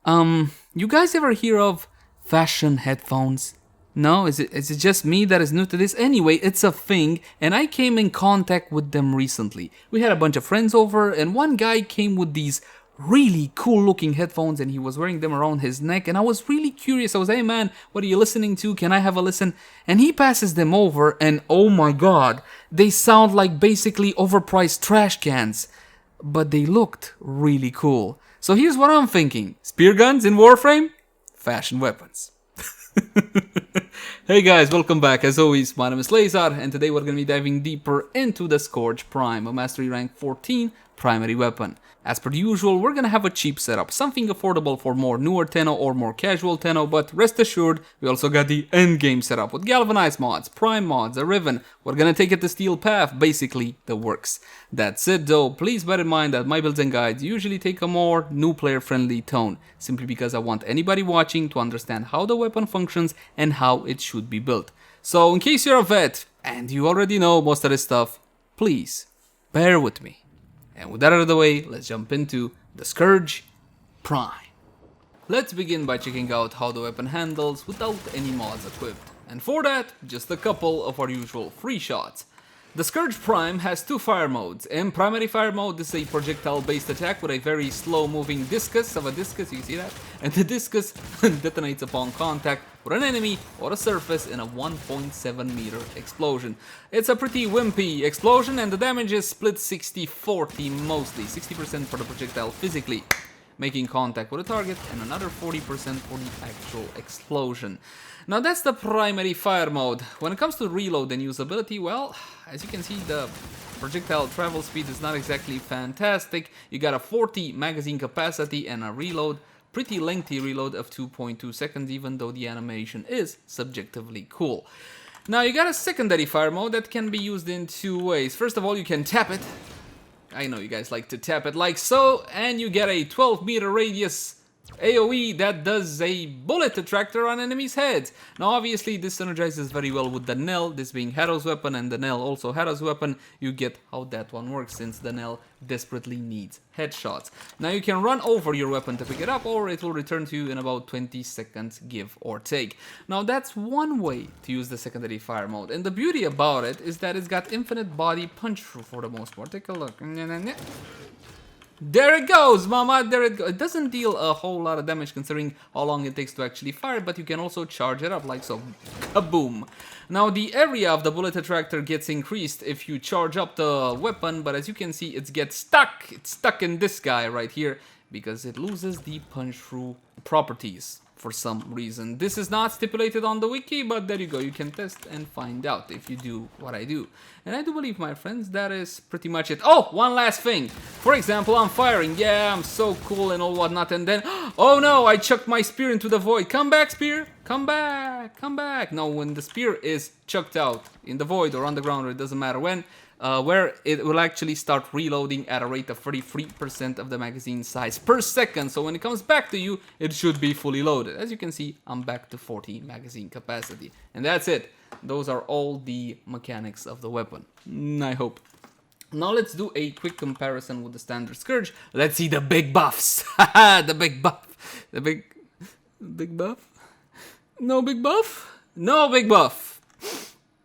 You guys ever hear of fashion headphones? No? Is it just me that is new to this? Anyway, it's a thing, and I came in contact with them recently. We had a bunch of friends over, and one guy came with these really cool looking headphones, and he was wearing them around his neck, and I was really curious. I was, hey man, what are you listening to? Can I have a listen? And he passes them over, and oh my god, they sound like basically overpriced trash cans. But they looked really cool. So here's what I'm thinking. Spear guns in Warframe? Fashion weapons. Hey guys, welcome back. As always, my name is Leyzar, and today we're going to be diving deeper into the Scourge Prime, a mastery rank 14 primary weapon. As per usual, we're going to have a cheap setup, something affordable for more newer Tenno or more casual Tenno, but rest assured, we also got the Endgame setup with Galvanized Mods, Prime Mods, a Riven. We're going to take it the steel path, basically the works. That's it though, please bear in mind that my builds and guides usually take a more new player friendly tone, simply because I want anybody watching to understand how the weapon functions and how it should be built. So in case you're a vet, and you already know most of this stuff, please bear with me. And with that out of the way, let's jump into the Scourge Prime. Let's begin by checking out how the weapon handles without any mods equipped. And for that, just a couple of our usual free shots. The Scourge Prime has two fire modes. In primary fire mode, this is a projectile based attack with a very slow moving discus of a discus, you see that? And the discus detonates upon contact with an enemy or a surface in a 1.7 meter explosion. It's a pretty wimpy explosion, and the damage is split 60-40 mostly. 60% for the projectile physically making contact with a target, and another 40% for the actual explosion. Now that's the primary fire mode. When it comes to reload and usability, well, as you can see, the projectile travel speed is not exactly fantastic. You got a 40 magazine capacity and a reload, pretty lengthy reload of 2.2 seconds, even though the animation is subjectively cool. Now you got a secondary fire mode that can be used in two ways. First of all, you can tap it. I know you guys like to tap it like so, and you get a 12 meter radius AoE that does a bullet attractor on enemies' heads. Now obviously this synergizes very well with the Nell, this being Harrow's weapon and the Nell also Harrow's weapon. You get how that one works, since the Nell desperately needs headshots. Now you can run over your weapon to pick it up, or it will return to you in about 20 seconds, give or take. Now that's one way to use the secondary fire mode, and the beauty about it is that it's got infinite body punch through for the most part. Take a look. There it goes, mama, there it goes. It doesn't deal a whole lot of damage considering how long it takes to actually fire, but you can also charge it up like so. Kaboom. Now the area of the bullet attractor gets increased if you charge up the weapon, but as you can see, it gets stuck. It's stuck in this guy right here because it loses the punch through properties for some reason. This is not stipulated on the wiki, but there you go. You can test and find out if you do what I do. And I do believe, my friends, that is pretty much it. Oh, one last thing. For example, I'm firing. Yeah, I'm so cool and all whatnot. And then, oh no, I chucked my spear into the void. Come back, spear. Come back. Come back. Now, when the spear is chucked out in the void or on the ground, or it doesn't matter when, where it will actually start reloading at a rate of 33% of the magazine size per second. So when it comes back to you, it should be fully loaded. As you can see, I'm back to 40 magazine capacity. And that's it. Those are all the mechanics of the weapon, I hope. Now let's do a quick comparison with the standard Scourge. Let's see the big buffs. The big buff. The big buff? No big buff? No big buff.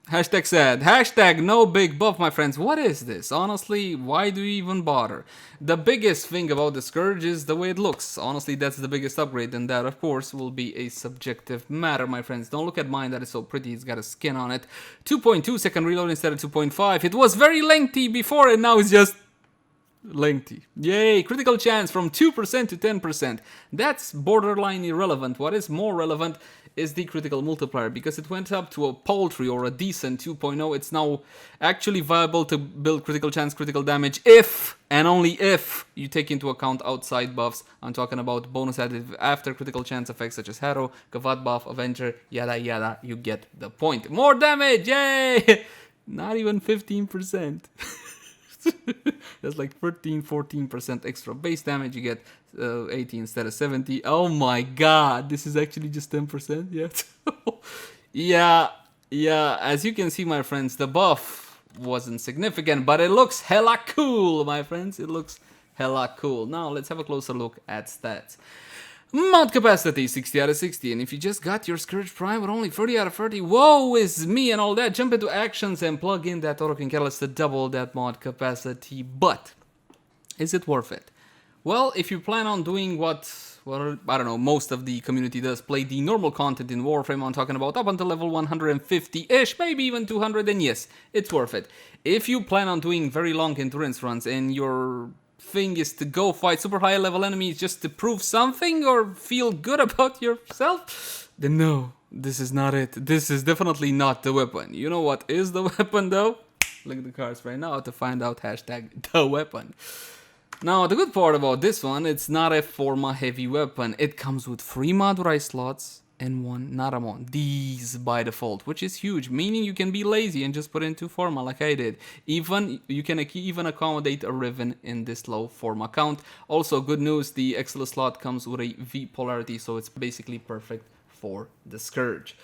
Hashtag sad. Hashtag no big buff, my friends. What is this? Honestly, why do you even bother? The biggest thing about the Scourge is the way it looks. Honestly, that's the biggest upgrade, and that, of course, will be a subjective matter, my friends. Don't look at mine. That is so pretty. It's got a skin on it. 2.2 second reload instead of 2.5. It was very lengthy before, and now it's just lengthy. Yay! Critical chance from 2% to 10%. That's borderline irrelevant. What is more relevant is the critical multiplier, because it went up to a paltry or a decent 2.0. It's now actually viable to build critical chance, critical damage if and only if you take into account outside buffs. I'm talking about bonus added after critical chance effects such as Harrow, Kavat buff, Avenger, yada yada. You get the point. More damage! Yay! Not even 15%. That's like 13-14% extra base damage. You get 80 instead of 70. Oh my god, this is actually just 10%. Yeah. Yeah, as you can see, my friends, the buff wasn't significant, but it looks hella cool, my friends. It looks hella cool. Now let's have a closer look at stats. Mod capacity 60 out of 60, and if you just got your Scourge Prime with only 30 out of 30, woe is me and all that, jump into actions and plug in that auto catalyst to double that mod capacity. But is it worth it? Well, if you plan on doing what, well, I don't know, most of the community does, play the normal content in Warframe, I'm talking about up until level 150-ish, maybe even 200, then yes, it's worth it. If you plan on doing very long endurance runs and your thing is to go fight super high level enemies just to prove something or feel good about yourself, then no, this is not it. This is definitely not the weapon. You know what is the weapon though? Look at the cards right now to find out hashtag the weapon. Now the good part about this one, it's not a Forma heavy weapon. It comes with 3 mod rise slots and 1 Naramon. These by default, which is huge, meaning you can be lazy and just put in 2 Forma like I did. Even you can even accommodate a Riven in this low Forma count. Also good news, the Excellent slot comes with a V polarity, so it's basically perfect for the Scourge.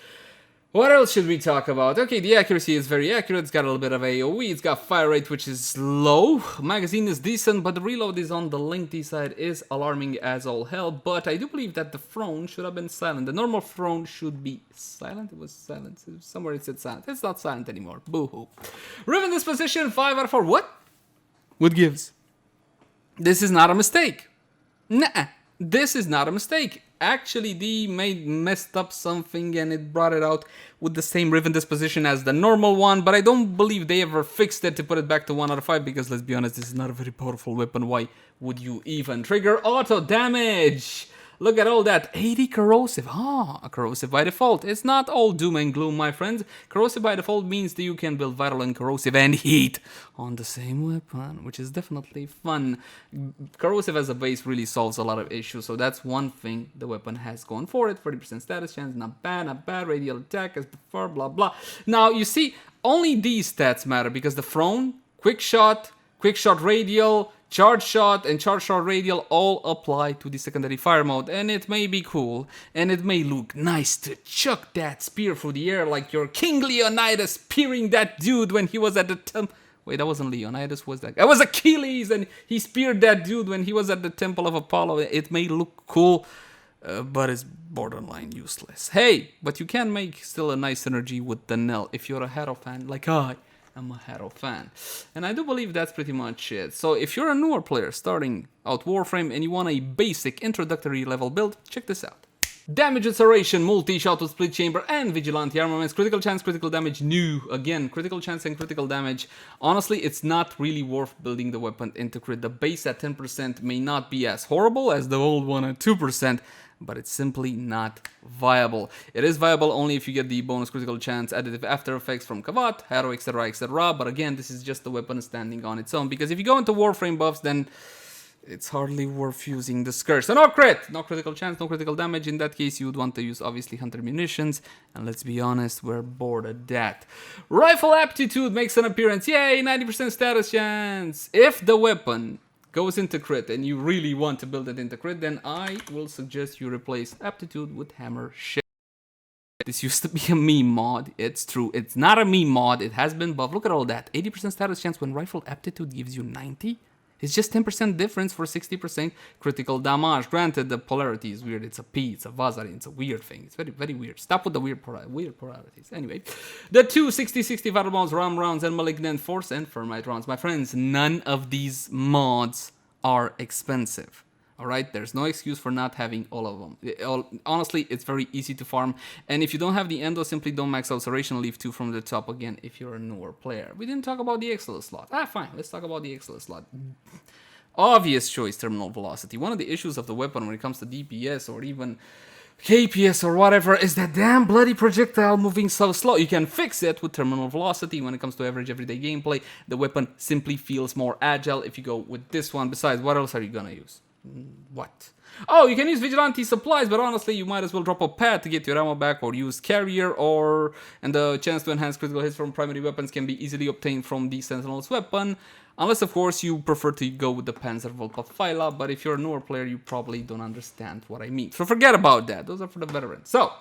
What else should we talk about? Okay, the accuracy is very accurate, it's got a little bit of AoE, it's got fire rate which is low, magazine is decent, but the reload is on the lengthy side, is alarming as all hell, but I do believe that the throne should have been silent. The normal throne should be silent, it was silent, somewhere it said silent, it's not silent anymore, boo-hoo. Riven disposition, 5 out of 4, what? What gives? This is not a mistake. Nah, this is not a mistake. Actually, they messed up something and it brought it out with the same Riven disposition as the normal one, but I don't believe they ever fixed it to put it back to 1 out of 5 because let's be honest, this is not a very powerful weapon. Why would you even trigger auto damage? Look at all that, 80 corrosive, corrosive by default. It's not all doom and gloom, my friends. Corrosive by default means that you can build vital and corrosive and heat on the same weapon, which is definitely fun. Corrosive as a base really solves a lot of issues, so that's one thing the weapon has going for it. 40% status chance, not bad, radial attack as before, blah blah. Now, you see, only these stats matter because the throne, quick shot radial, charge shot and charge shot radial all apply to the secondary fire mode, and it may be cool and it may look nice to chuck that spear through the air like your King Leonidas spearing that dude when he was at the temple. Wait, that wasn't Leonidas, was that? That was Achilles, and he speared that dude when he was at the temple of Apollo. It may look cool, but it's borderline useless. Hey, but you can make still a nice synergy with the Nell if you're a Hero fan like I'm a Hero fan. And I do believe that's pretty much it. So if you're a newer player starting out Warframe and you want a basic introductory level build, check this out. Damage acceleration, multi-shot with split chamber and vigilante armaments, critical chance, critical damage, new. Again, critical chance and critical damage. Honestly, it's not really worth building the weapon into crit. The base at 10% may not be as horrible as the old one at 2%, but it's simply not viable. It is viable only if you get the bonus critical chance additive after effects from Kavat, Hero, etc, etc. But again, this is just the weapon standing on its own, because if you go into Warframe buffs, then it's hardly worth using the Scourge. So no crit, no critical chance, no critical damage. In that case, you would want to use obviously Hunter munitions, and let's be honest, we're bored of that. Rifle aptitude makes an appearance. Yay, 90% status chance. If the weapon goes into crit and you really want to build it into crit, then I will suggest you replace aptitude with hammer shit. This used to be a meme mod. It's true, it's not a meme mod, it has been buffed. Look at all that, 80% status chance when rifle aptitude gives you 90. It's just 10% difference for 60% critical damage. Granted, the polarity is weird. It's a P, it's a Vazari, it's a weird thing. It's very, very weird. Stop with the weird polarities. Anyway, the two 60-60 vital rounds, ram rounds, and malignant force and thermite rounds. My friends, none of these mods are expensive. Alright, there's no excuse for not having all of them. Honestly, it's very easy to farm, and if you don't have the endo, simply don't max out Serration, leave 2 from the top again if you're a newer player. We didn't talk about the excellent slot. Fine, let's talk about the excellent slot. Obvious choice, terminal velocity. One of the issues of the weapon when it comes to DPS or even KPS or whatever is that damn bloody projectile moving so slow. You can fix it with terminal velocity. When it comes to average everyday gameplay, the weapon simply feels more agile if you go with this one. Besides, what else are you gonna use? What? Oh, you can use vigilante supplies, but honestly, you might as well drop a pad to get your ammo back, or use carrier, and the chance to enhance critical hits from primary weapons can be easily obtained from the Sentinel's weapon, unless of course you prefer to go with the Panzervolk of Phyla. But if you're a newer player, you probably don't understand what I mean, so forget about that. Those are for the veterans. So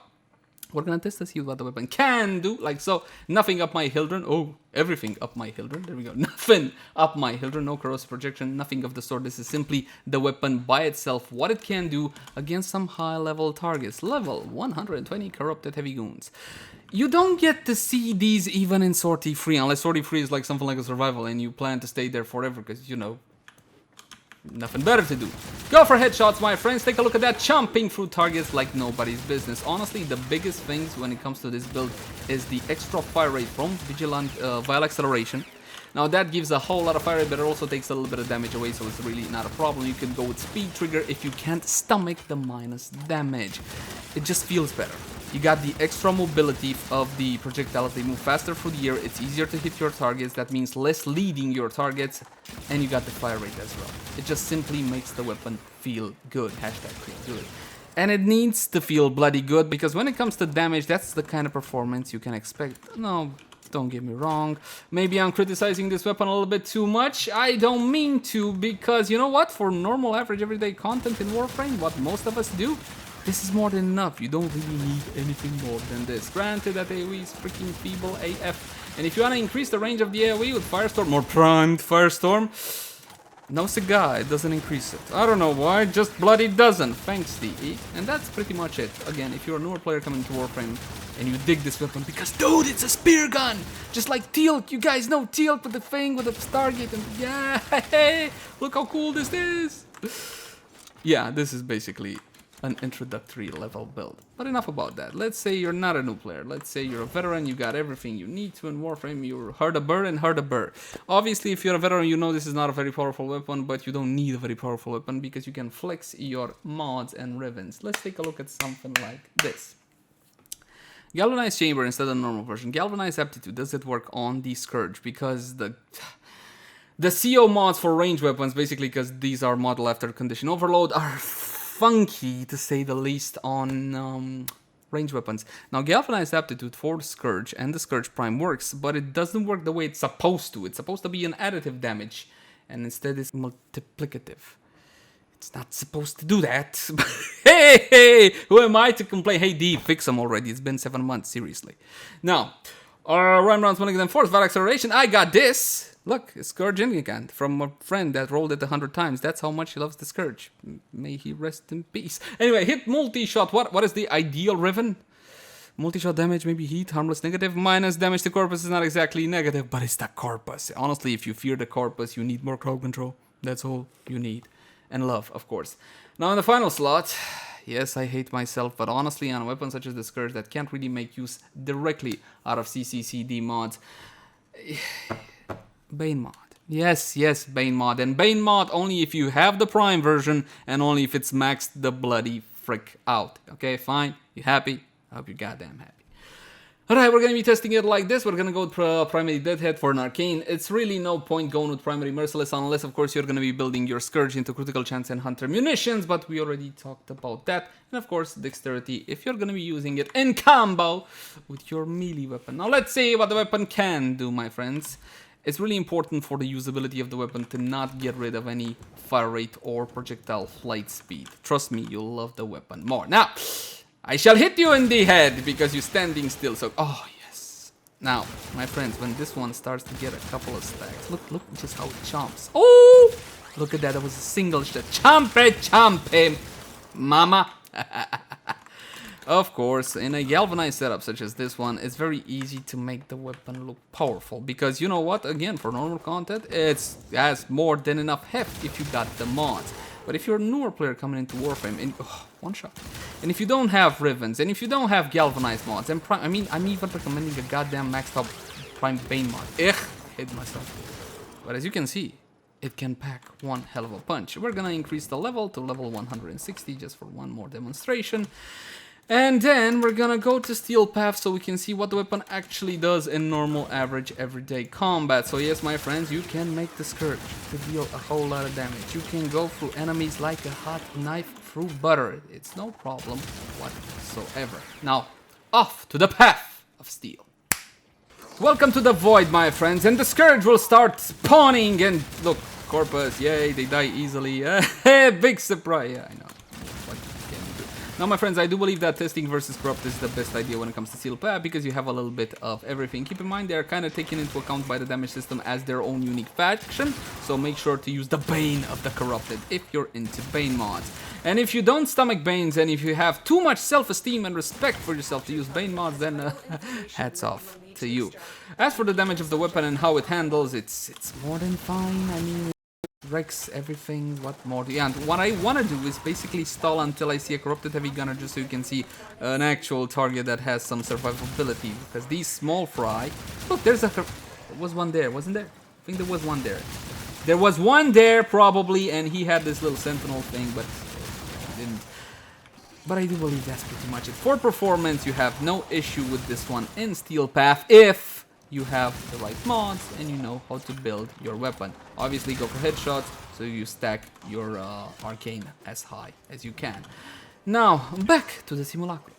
We're gonna test to see what the weapon can do, like so. Nothing up my Hildren. Oh, everything up my Hildren. There we go. Nothing up my Hildren. No corrosive projection, nothing of the sort. This is simply the weapon by itself, what it can do against some high-level targets. Level 120 corrupted heavy goons. You don't get to see these even in sortie 3, unless sortie 3 is like something like a survival and you plan to stay there forever, because, you know, nothing better to do. Go for headshots, my friends. Take a look at that, chomping through targets like nobody's business. Honestly, the biggest things when it comes to this build is the extra fire rate from Vigilant Vile Acceleration. Now that gives a whole lot of fire rate, but it also takes a little bit of damage away, so it's really not a problem. You can go with Speed Trigger if you can't stomach the minus damage. It just feels better. You got the extra mobility of the projectiles. They move faster through the air. It's easier to hit your targets. That means less leading your targets. And you got the fire rate as well. It just simply makes the weapon feel good. Hashtag feel good. And it needs to feel bloody good, because when it comes to damage, that's the kind of performance you can expect. No, don't get me wrong. Maybe I'm criticizing this weapon a little bit too much. I don't mean to, because you know what? For normal, average, everyday content in Warframe, what most of us do, this is more than enough. You don't really need anything more than this. Granted that AoE is freaking feeble AF. And if you want to increase the range of the AoE with Firestorm, more primed Firestorm, no cigar, it doesn't increase it. I don't know why, just bloody doesn't. Thanks, DE. And that's pretty much it. Again, if you're a newer player coming to Warframe and you dig this weapon, because dude, it's a spear gun! Just like Teal'c, you guys know Teal'c with the thing, with the Stargate, and yeah, hey, look how cool this is! Yeah, this is basically an introductory level build. But enough about that. Let's say you're not a new player. Let's say you're a veteran, you got everything you need to in Warframe, you're heard a bird and heard a bird. Obviously, if you're a veteran, you know this is not a very powerful weapon, but you don't need a very powerful weapon because you can flex your mods and rivens. Let's take a look at something like this. Galvanized Chamber instead of the normal version. Galvanized Aptitude, does it work on the Scourge? Because the CO mods for range weapons, basically because these are model after condition overload, are funky to say the least on range weapons. Now Galvanized Aptitude for the Scourge and the Scourge Prime works, but it doesn't work the way it's supposed to. It's supposed to be an additive damage, and instead it's multiplicative. It's not supposed to do that. Hey, who am I to complain? Hey D, fix them already. It's been 7 months, seriously. Now, rhyme rounds, one again, force, Vile Acceleration. I got this. Look, a Scourge Incant from a friend that rolled it 100 times. That's how much he loves the Scourge. May he rest in peace. Anyway, hit multi-shot. What is the ideal Riven? Multi-shot damage, maybe heat, harmless negative. Minus damage to corpus is not exactly negative, but it's the corpus. Honestly, if you fear the corpus, you need more crowd control. That's all you need. And love, of course. Now in the final slot, yes, I hate myself, but honestly, on a weapon such as the Scourge that can't really make use directly out of CCCD mods, Bane mod. Yes, Bane mod. And Bane mod only if you have the Prime version and only if it's maxed the bloody frick out. Okay, fine. You happy? I hope you're goddamn happy. Alright, we're going to be testing it like this. We're going to go with Primary Deadhead for an Arcane. It's really no point going with Primary Merciless unless, of course, you're going to be building your Scourge into Critical Chance and Hunter Munitions, but we already talked about that. And, of course, Dexterity if you're going to be using it in combo with your melee weapon. Now, let's see what the weapon can do, my friends. It's really important for the usability of the weapon to not get rid of any fire rate or projectile flight speed. Trust me, you'll love the weapon more. Now, I shall hit you in the head because you're standing still, so... Oh, yes. Now, my friends, when this one starts to get a couple of stacks, look just how it chomps. Oh! Look at that, that was a single shot. Chomp it, mama. Of course, in a galvanized setup such as this one, it's very easy to make the weapon look powerful. Because you know what? Again, for normal content, it has more than enough heft if you got the mods. But if you're a newer player coming into Warframe, and one shot, and if you don't have Rivens, and if you don't have galvanized mods, and I'm even recommending a goddamn maxed out Prime Bane mod. Hate myself. But as you can see, it can pack one hell of a punch. We're gonna increase the level to level 160 just for one more demonstration. And then we're gonna go to Steel Path so we can see what the weapon actually does in normal, average, everyday combat. So yes, my friends, you can make the Scourge to deal a whole lot of damage. You can go through enemies like a hot knife through butter. It's no problem whatsoever. Now, off to the path of steel. Welcome to the Void, my friends, and the Scourge will start spawning and... Look, Corpus, yay, they die easily. Big surprise, yeah, I know. Now, my friends, I do believe that testing versus corrupt is the best idea when it comes to Steel Path because you have a little bit of everything. Keep in mind, they're kind of taken into account by the damage system as their own unique faction, so make sure to use the Bane of the Corrupted if you're into Bane mods. And if you don't stomach Banes and if you have too much self-esteem and respect for yourself to use Bane mods, then hats off to you. As for the damage of the weapon and how it handles, it's more than fine. I mean, wrecks everything. What more do you... And what I want to do is basically stall until I see a corrupted heavy gunner, just so you can see an actual target that has some survivability. Because these small fry... Look, there's a... There was one there, wasn't there? I think there was one there. There was one there, probably, and he had this little sentinel thing, but I didn't. But I do believe that's pretty much it. For performance, you have no issue with this one in Steel Path if you have the right mods and you know how to build your weapon. Obviously, go for headshots, so you stack your arcane as high as you can. Now, back to the simulacrum.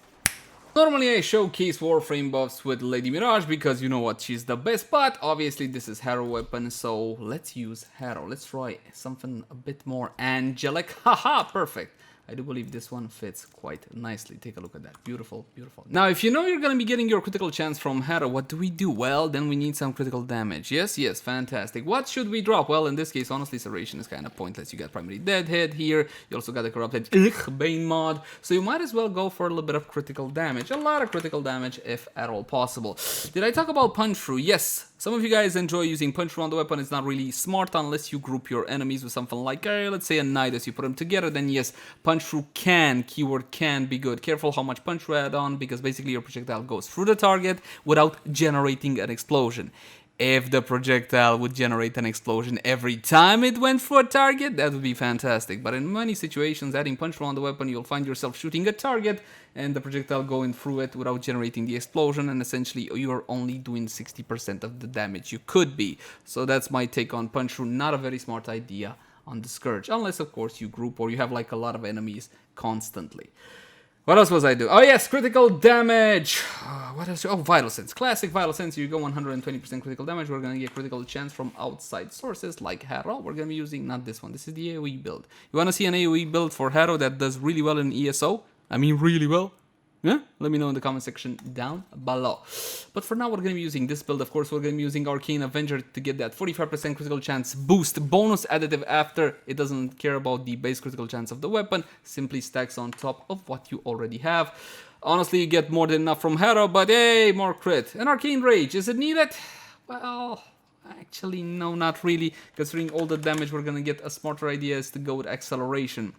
Normally I showcase Warframe buffs with Lady Mirage because you know what, she's the best, but obviously this is Harrow weapon, so let's use Harrow. Let's try something a bit more angelic. Haha, perfect. I do believe this one fits quite nicely. Take a look at that. Beautiful, beautiful. Now, if you know you're going to be getting your critical chance from Harrow, what do we do? Well, then we need some critical damage. Yes, yes, fantastic. What should we drop? Well, in this case, honestly, Serration is kind of pointless. You got Primary Deadhead here. You also got the Corrupted Bane mod. So you might as well go for a little bit of critical damage. A lot of critical damage, if at all possible. Did I talk about Punch Through? Yes. Some of you guys enjoy using Punch Through on the weapon. It's not really smart unless you group your enemies with something like, let's say a Nidus. You put them together, then yes, Punch Through can, keyword can, be good. Careful how much Punch Through add on, because basically your projectile goes through the target without generating an explosion. If the projectile would generate an explosion every time it went for a target, that would be fantastic. But in many situations, adding Punch Through on the weapon, you'll find yourself shooting a target and the projectile going through it without generating the explosion, and essentially you're only doing 60% of the damage you could be. So that's my take on Punch Through. Not a very smart idea on the Scourge, unless of course you group or you have like a lot of enemies constantly. What else was I doing? Oh yes, critical damage. What else? Oh, Vital Sense. Classic Vital Sense. You go 120% critical damage. We're going to get critical chance from outside sources like Harrow. We're going to be using not this one. This is the AoE build. You want to see an AoE build for Harrow that does really well in ESO? I mean really well? Yeah? Let me know in the comment section down below. But for now, we're going to be using this build. Of course, we're going to be using Arcane Avenger to get that 45% critical chance boost bonus additive after. It doesn't care about the base critical chance of the weapon. Simply stacks on top of what you already have. Honestly, you get more than enough from Harrow, but hey, more crit. And Arcane Rage, is it needed? Well, actually, no, not really. Considering all the damage, we're going to get a smarter idea is to go with Acceleration.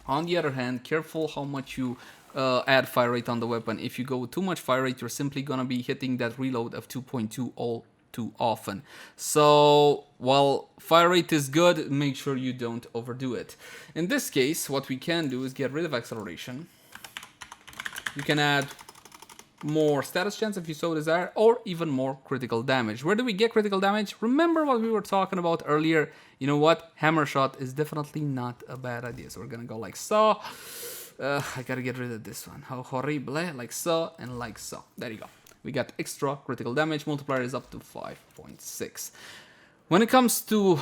On the other hand, careful how much you add fire rate on the weapon. If you go with too much fire rate, you're simply gonna be hitting that reload of 2.2 all too often. So while fire rate is good, make sure you don't overdo it. In this case, what we can do is get rid of acceleration. You can add more status chance if you so desire, or even more critical damage. Where do we get critical damage? Remember what we were talking about earlier. You know what? Hammer shot is definitely not a bad idea. So we're gonna go like so. I gotta get rid of this one. How horrible, like so and like so. There you go. We got extra critical damage. Multiplier is up to 5.6. When it comes to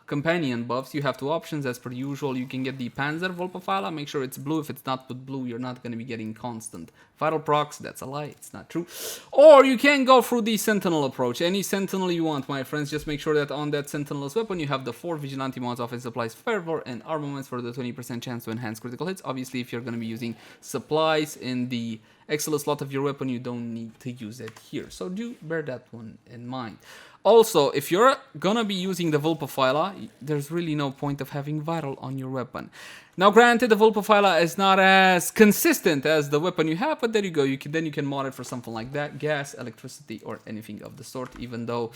companion buffs, you have two options as per usual. You can get the Panzer Volpaphala. Make sure it's blue. If it's not with blue, you're not going to be getting constant vital procs. That's a lie. It's not true. Or you can go through the Sentinel approach. Any Sentinel you want, my friends. Just make sure that on that Sentinel's weapon, you have the 4 Vigilante mods, offense supplies, fervor, and armaments for the 20% chance to enhance critical hits. Obviously, if you're going to be using supplies in the Excellent slot of your weapon, you don't need to use it here. So do bear that one in mind. Also, if you're gonna be using the Volpaphala, there's really no point of having Vital on your weapon. Now, granted, the Volpaphala is not as consistent as the weapon you have, but there you go. Then you can mod it for something like that, gas, electricity, or anything of the sort, even though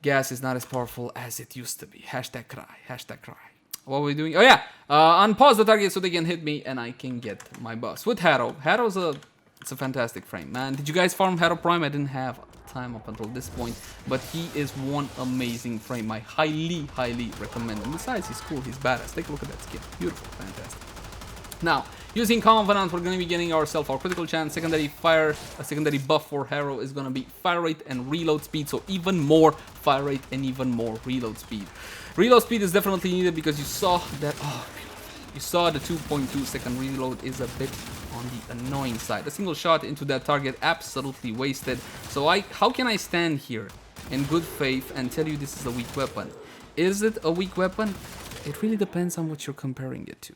gas is not as powerful as it used to be. Hashtag cry, hashtag cry. What are we doing? Oh yeah, unpause the target so they can hit me and I can get my buffs. With Harrow, it's a fantastic frame, man. Did you guys farm Harrow Prime? I didn't have time up until this point, but he is one amazing frame. I highly recommend him. Besides, he's cool, he's badass. Take a look at that skin. Beautiful, fantastic. Now, using Covenant, we're going to be getting ourselves our critical chance. Secondary buff for Harrow is going to be fire rate and reload speed, so even more fire rate and even more reload speed. Reload speed is definitely needed because you saw that, oh, You saw the 2.2 second reload is a bit on the annoying side. A single shot into that target, absolutely wasted. So how can I stand here in good faith and tell you this is a weak weapon? Is it a weak weapon? It really depends on what you're comparing it to.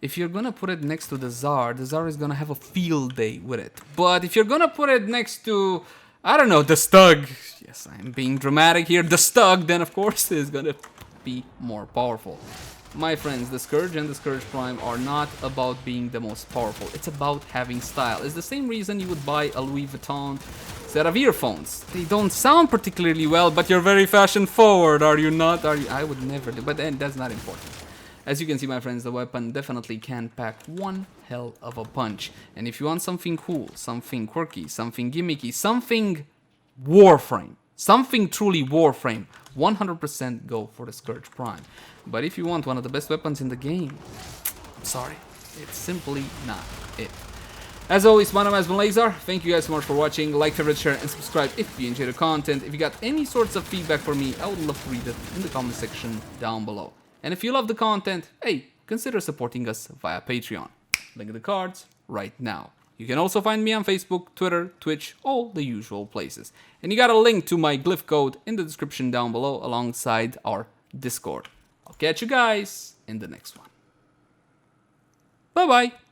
If you're gonna put it next to the Tsar is gonna have a field day with it. But if you're gonna put it next to, I don't know, the Stug, yes, I'm being dramatic here, the Stug, then of course is gonna be more powerful. My friends, the Scourge and the Scourge Prime are not about being the most powerful. It's about having style. It's the same reason you would buy a Louis Vuitton set of earphones. They don't sound particularly well, but you're very fashion forward, are you not? Are you? I would never do, but then that's not important. As you can see, my friends, the weapon definitely can pack one hell of a punch. And if you want something cool, something quirky, something gimmicky, something Warframe, something truly Warframe, 100% go for the Scourge Prime. But if you want one of the best weapons in the game, I'm sorry, it's simply not it. As always, my name has been Leyzar. Thank you guys so much for watching. Like, favorite, share, and subscribe if you enjoy the content. If you got any sorts of feedback for me, I would love to read it in the comment section down below. And if you love the content, hey, consider supporting us via Patreon. Link in the cards right now. You can also find me on Facebook, Twitter, Twitch, all the usual places. And you got a link to my glyph code in the description down below alongside our Discord. I'll catch you guys in the next one. Bye-bye.